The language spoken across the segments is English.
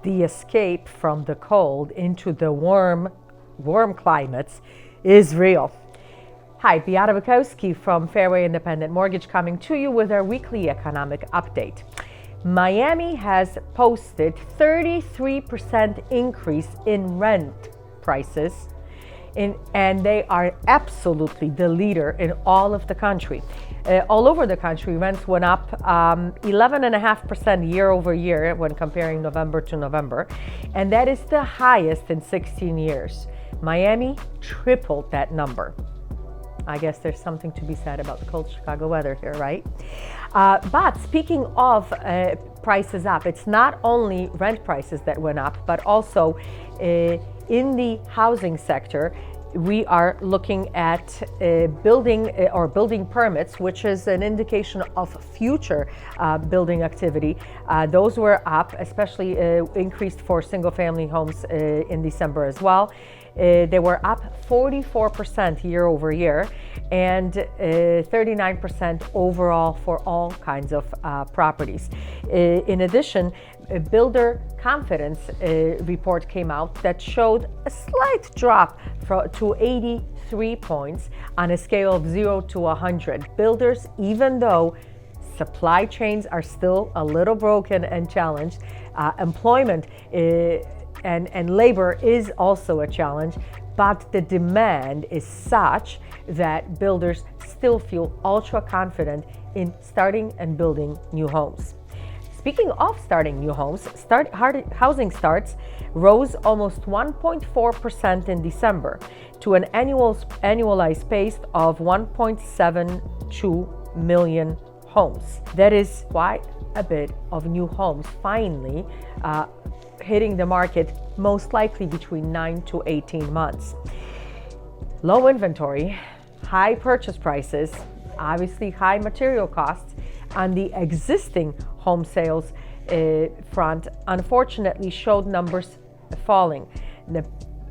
The escape from the cold into the warm climates is real. Hi, Beata Bukowski from Fairway Independent Mortgage coming to you with our weekly economic update. Miami has posted 33% increase in rent prices, and they are absolutely the leader in all of the country. All over the country, rents went up 11.5% year over year when comparing November to November, and that is the highest in 16 years. Miami tripled that number. I guess there's something to be said about the cold Chicago weather here, right? But speaking of prices up, it's not only rent prices that went up, but also in the housing sector, we are looking at building permits, which is an indication of future building activity. Those were up, especially increased for single-family homes in December as well. They were up 44% year over year and 39% overall for all kinds of properties. In addition, a builder confidence report came out that showed a slight drop to 83 points on a scale of 0 to 100. Builders, even though supply chains are still a little broken and challenged, employment and labor is also a challenge, but the demand is such that builders still feel ultra confident in starting and building new homes. Speaking of starting new homes, housing starts rose almost 1.4% in December to an annualized pace of 1.72 million homes. That is quite a bit of new homes finally hitting the market, most likely between 9 to 18 months. Low inventory, high purchase prices, obviously high material costs on the existing home sales front, unfortunately showed numbers falling. The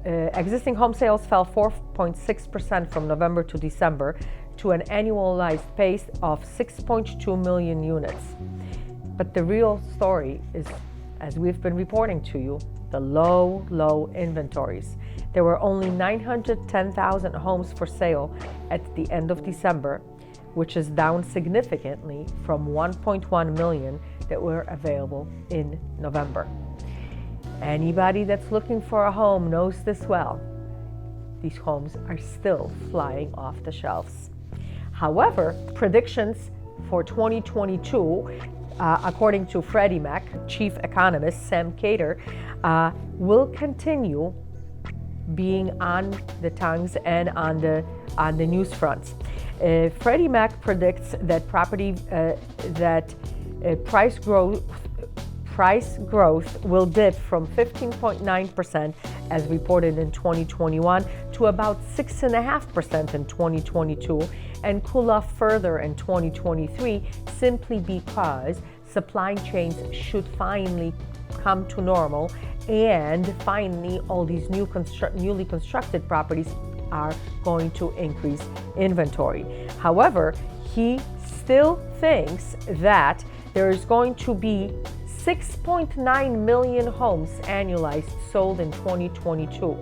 existing home sales fell 4.6% from November to December to an annualized pace of 6.2 million units. But the real story is, as we've been reporting to you, the low inventories. There were only 910,000 homes for sale at the end of December, which is down significantly from 1.1 million that were available in November. Anybody that's looking for a home knows this well. These homes are still flying off the shelves. However, predictions for 2022, according to Freddie Mac chief economist Sam Cater, will continue being on the tongues and on the news fronts. Freddie Mac predicts that price growth will dip from 15.9% as reported in 2021 to about 6.5% in 2022 and cool off further in 2023 simply because supply chains should finally come to normal and finally all these newly constructed properties are going to increase inventory. However, he still thinks that there is going to be 6.9 million homes annualized sold in 2022.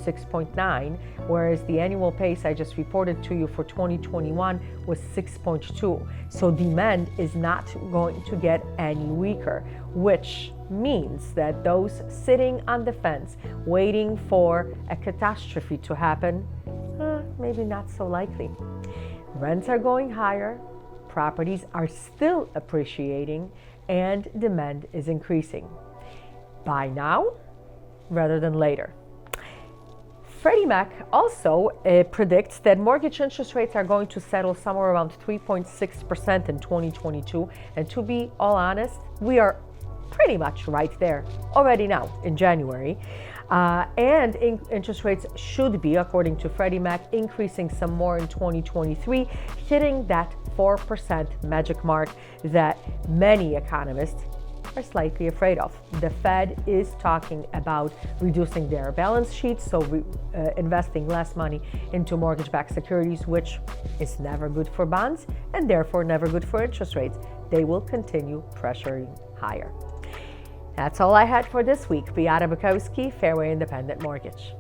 6.9, whereas the annual pace I just reported to you for 2021 was 6.2. So demand is not going to get any weaker, which means that those sitting on the fence waiting for a catastrophe to happen, maybe not so likely. Rents are going higher, properties are still appreciating, and demand is increasing. Buy now rather than later. Freddie Mac also predicts that mortgage interest rates are going to settle somewhere around 3.6% in 2022. And to be all honest, we are pretty much right there already now in January. And interest rates should be, according to Freddie Mac, increasing some more in 2023, hitting that 4% magic mark that many economists are slightly afraid of. The Fed is talking about reducing their balance sheets, so investing less money into mortgage-backed securities, which is never good for bonds and therefore never good for interest rates. They will continue pressuring higher. That's all I had for this week. Beata Bukowski, Fairway Independent Mortgage.